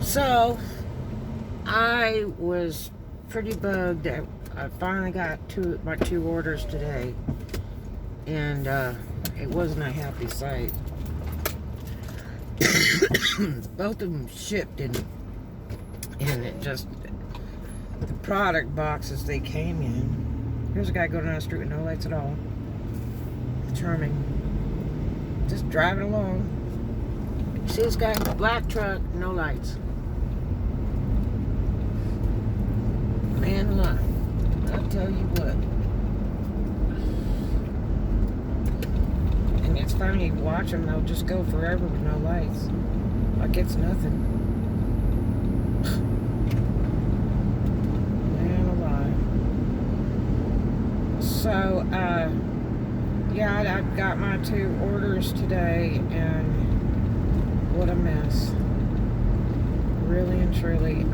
So, I was pretty bugged that I finally got my two orders today, and it wasn't a happy sight. Both of them shipped, and it just, the product boxes they came in. Here's a guy going down the street with no lights at all. Charming. Just driving along. See this guy? Black truck, no lights. Man alive. I'll tell you what. And it's funny, you watch them, they'll just go forever with no lights. Like it's nothing. Man alive. So, yeah, I got my two orders today, and what a mess. Really and truly.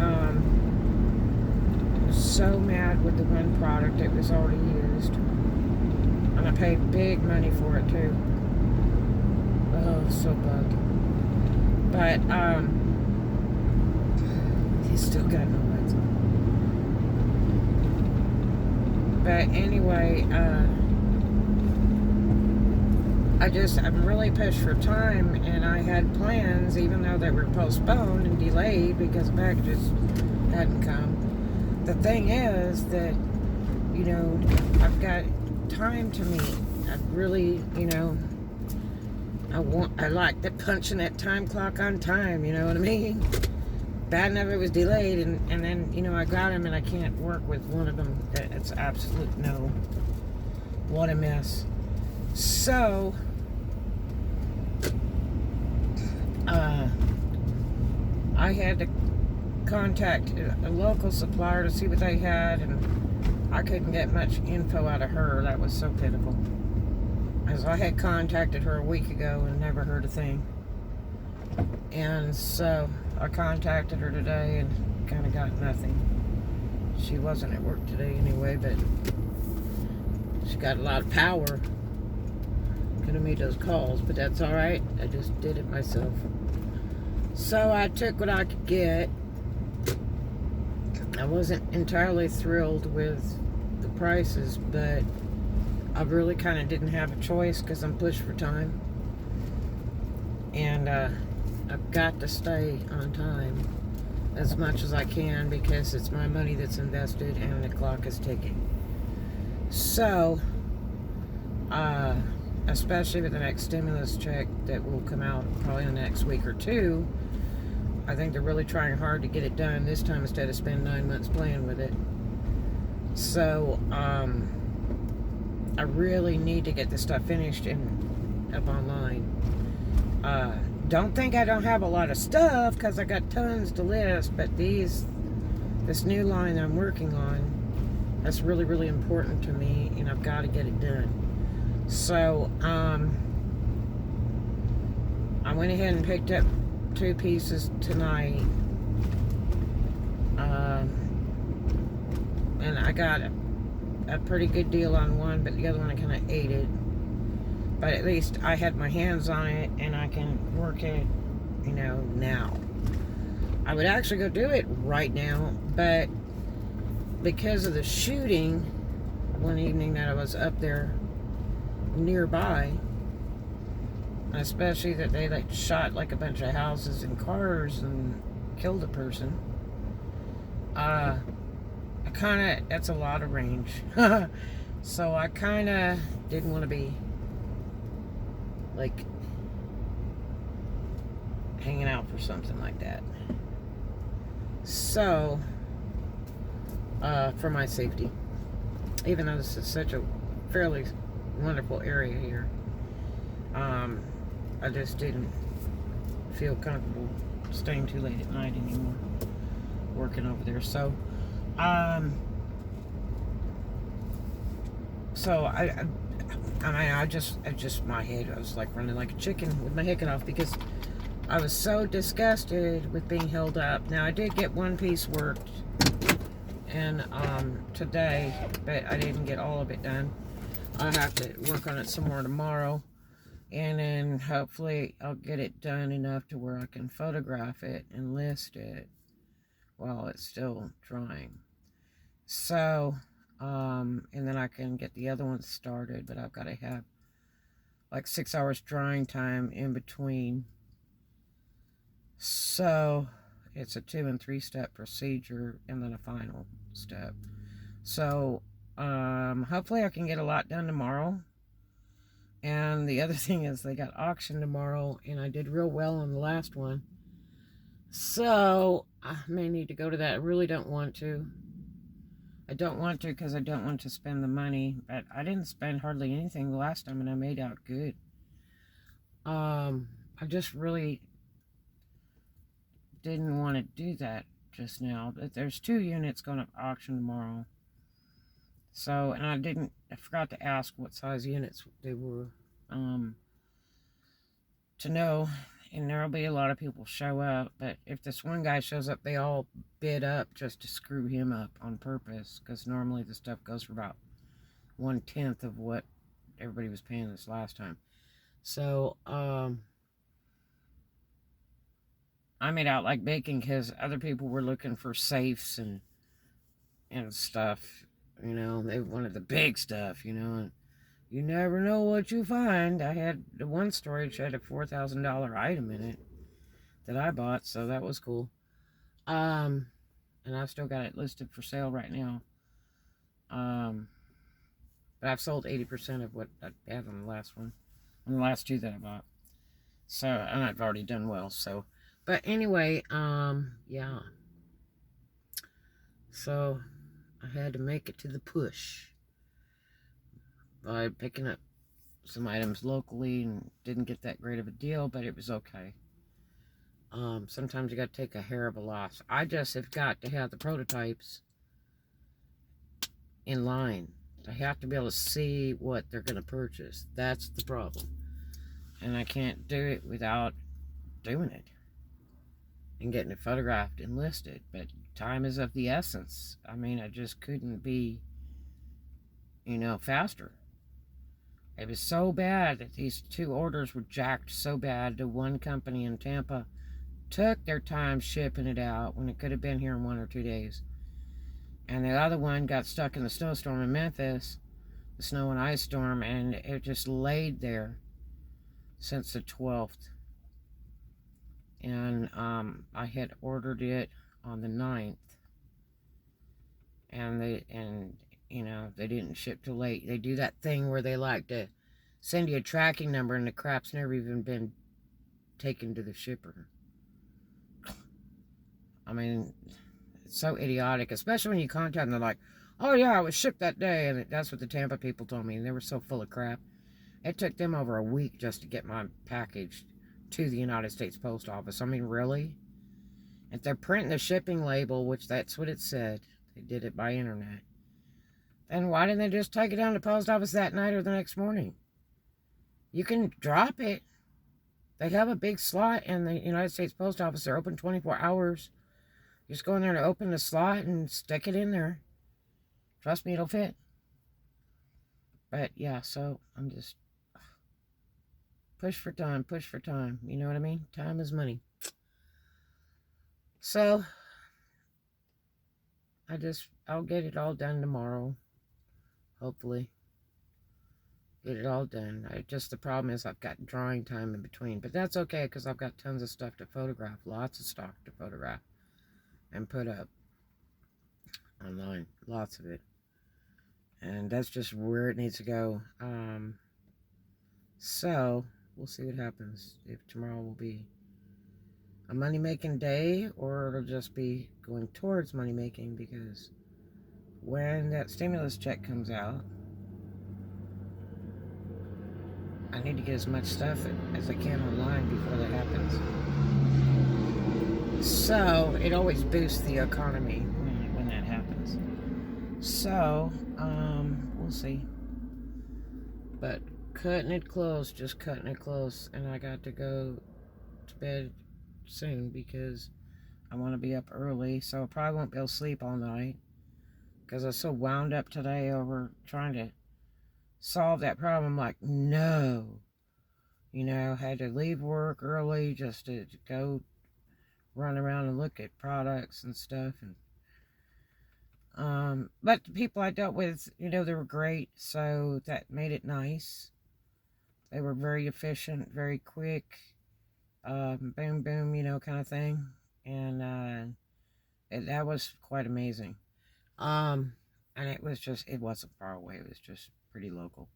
So mad with the one product. It was already used, and I paid big money for it too. Oh, so bugged. But he's still got no lights on. But anyway, I'm really pushed for time, and I had plans, even though they were postponed and delayed because packages hadn't come. The thing is that, I've got time to meet. I really, I like that punching that time clock on time, you know what I mean? Bad enough it was delayed, and then, I got them, and I can't work with one of them. It's absolute no. What a mess. So, I had to contact a local supplier to see what they had, and I couldn't get much info out of her. That was so pitiful, as I had contacted her a week ago and never heard a thing. And so I contacted her today and kind of got nothing. She wasn't at work today anyway, but she got a lot of power. Could have made those calls, but that's all right. I just did it myself. So I took what I could get. I wasn't entirely thrilled with the prices, but I really kind of didn't have a choice because I'm pushed for time. And I've got to stay on time as much as I can because it's my money that's invested and the clock is ticking. So, especially with the next stimulus check that will come out probably in the next week or two, I think they're really trying hard to get it done this time instead of spending 9 months playing with it. So, I really need to get this stuff finished and up online. Don't think I don't have a lot of stuff because I got tons to list, but this new line that I'm working on, that's really, really important to me, and I've got to get it done. So, I went ahead and picked up 2 pieces tonight, and I got a pretty good deal on one, but the other one I kind of ate it. But at least I had my hands on it, and I can work it, now. I would actually go do it right now, but because of the shooting one evening that I was up there nearby, especially that they shot a bunch of houses and cars and killed a person, that's a lot of range. So I kind of didn't want to be hanging out for something like that. So, for my safety, even though this is such a fairly wonderful area here, I just didn't feel comfortable staying too late at night anymore, working over there. So, my head, I was running like a chicken with my head cut off because I was so disgusted with being held up. Now, I did get one piece worked and today, but I didn't get all of it done. I'll have to work on it some more tomorrow. And then hopefully I'll get it done enough to where I can photograph it and list it while it's still drying. So, and then I can get the other ones started, but I've got to have like 6 hours drying time in between. So, it's a 2 and 3 step procedure and then a final step. So, hopefully I can get a lot done tomorrow. And the other thing is they got auction tomorrow, and I did real well on the last one. So, I may need to go to that. I really don't want to. I don't want to because I don't want to spend the money. But I didn't spend hardly anything the last time, and I made out good. I just really didn't want to do that just now. But there's 2 units going to auction tomorrow. So, and I forgot to ask what size units they were, to know. And there'll be a lot of people show up, but if this one guy shows up, they all bid up just to screw him up on purpose, because normally the stuff goes for about 1/10 of what everybody was paying this last time. So, I made out like bacon because other people were looking for safes and stuff, you know. They wanted the big stuff, you know, and you never know what you find. I had the one storage had a $4,000 item in it that I bought, so that was cool. And I've still got it listed for sale right now. But I've sold 80% of what I had on the last one, on the last 2 that I bought. So, and I've already done well. So, but anyway, yeah. So I had to make it to the push by picking up some items locally, and didn't get that great of a deal, but it was okay. Sometimes you got to take a hair of a loss. I just have got to have the prototypes in line. I have to be able to see what they're going to purchase. That's the problem. And I can't do it without doing it and getting it photographed and listed. But time is of the essence. I mean, I just couldn't be, you know, faster. It was so bad that these 2 orders were jacked so bad. The one company in Tampa took their time shipping it out when it could have been here in 1 or 2 days. And the other one got stuck in the snowstorm in Memphis, the snow and ice storm, and it just laid there since the 12th. And I had ordered it on the 9th. And you know, they didn't ship till late. They do that thing where they like to send you a tracking number and the crap's never even been taken to the shipper. I mean, it's so idiotic, especially when you contact them. They're like, oh yeah, it was shipped that day. And that's what the Tampa people told me. And they were so full of crap. It took them over a week just to get my package to the United States Post Office. I mean, really? If they're printing the shipping label, which that's what it said, they did it by internet, then why didn't they just take it down to the post office that night or the next morning? You can drop it. They have a big slot in the United States Post Office. They're open 24 hours. You just go in there to open the slot and stick it in there. Trust me, it'll fit. But yeah, so I'm just push for time, push for time. You know what I mean? Time is money. So I'll get it all done tomorrow. Hopefully. Get it all done. Just the problem is I've got drawing time in between. But that's okay because I've got tons of stuff to photograph. Lots of stock to photograph and put up online. Lots of it. And that's just where it needs to go. So we'll see what happens. If tomorrow will be a money-making day or it'll just be going towards money-making, because when that stimulus check comes out, I need to get as much stuff as I can online before that happens. So it always boosts the economy when that happens. So we'll see. But cutting it close, just cutting it close, and I got to go to bed soon because I want to be up early. So I probably won't be able to sleep all night because I was so wound up today over trying to solve that problem. I'm like, no, Had to leave work early just to go run around and look at products and stuff. But the people I dealt with, they were great, so that made it nice. They were very efficient, very quick, boom, boom, kind of thing. And that was quite amazing. And it wasn't far away. It was just pretty local.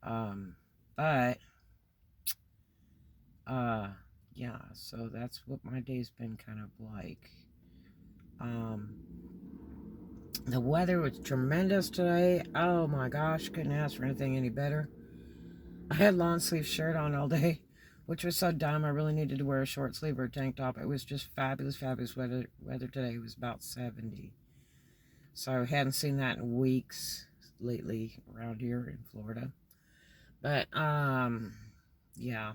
But, yeah, so that's what my day's been kind of like. The weather was tremendous today. Oh my gosh, couldn't ask for anything any better. I had long sleeve shirt on all day, which was so dumb. I really needed to wear a short sleeve or a tank top. It was just fabulous, fabulous weather today. It was about 70. So I hadn't seen that in weeks lately around here in Florida. But, yeah.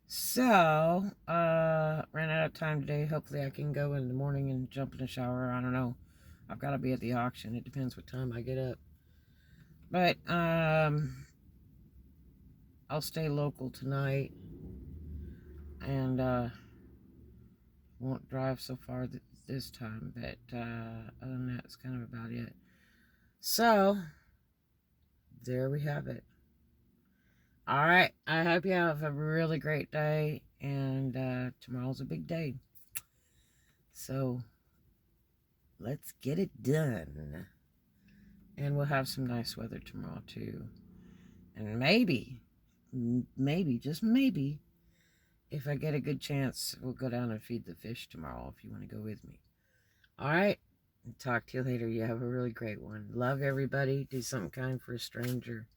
So, ran out of time today. Hopefully I can go in the morning and jump in the shower. I don't know. I've got to be at the auction. It depends what time I get up. But, I'll stay local tonight. And, won't drive so far this time. But, other than that, it's kind of about it. So, there we have it. Alright, I hope you have a really great day, and tomorrow's a big day. So, let's get it done. And we'll have some nice weather tomorrow, too. And maybe, just maybe, if I get a good chance, we'll go down and feed the fish tomorrow if you want to go with me. Alright, talk to you later. You have a really great one. Love everybody. Do something kind for a stranger.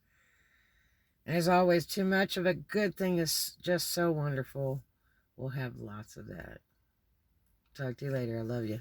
And as always, too much of a good thing is just so wonderful. We'll have lots of that. Talk to you later. I love you.